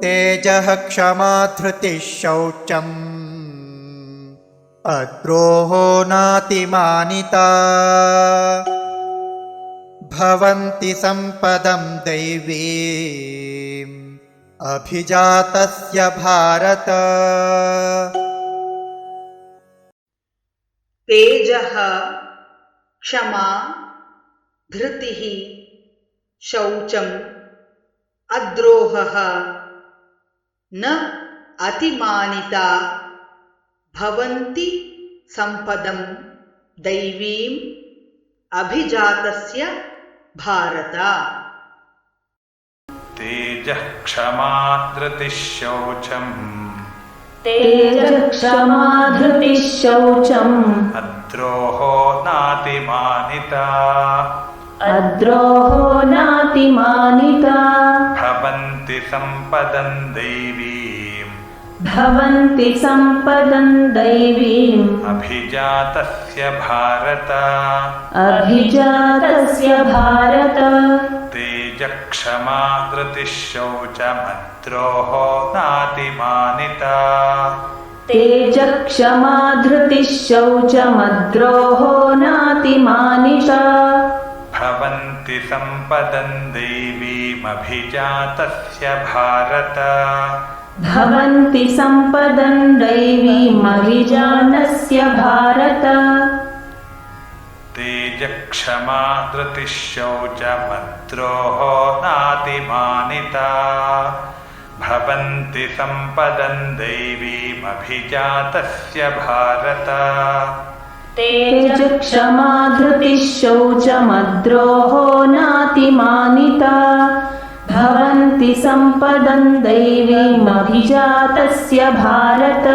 तेजः क्षमा धृतिः शौचम् अद्रोहो नातिमानिता भवन्ति सम्पदं दैवीम् अभिजातस्य भारत। तेजः क्षमा धृतिः शौचम् अद्रोहः न अतिमानिता भवन्ति सम्पदं दैवीम् अभिजातस्य भारत। तेजः क्षमा धृतिः शौचम् तेजः क्षमा धृतिः शौचम् अद्रोहो नातिमानिता अद्रोहो नातिमानिता भवन्ति सम्पदं दैवीम् भवन्ति सम्पदं दैवीम् अभिजातस्य भारत। अभिजातस्य भारत। तेजः क्षमा धृतिः शौचमद्रोहो नातिमानिता तेजः क्षमा धृतिः शौचमद्रोहो नातिमानिता भवन्ति सम्पदं दैवीमभिजातस्य भारत। भवन्ति सम्पदं दैवीमभिजातस्य भारत। तेजः क्षमा धृतिः शौचमद्रोहो नातिमानिता भवन्ति सम्पदं दैवीमभिजातस्य भारत। तेजः क्षमा धृतिः शौचमद्रोहो नातिमानिता भवन्ति सम्पदं दैवीमभिजातस्य भारत।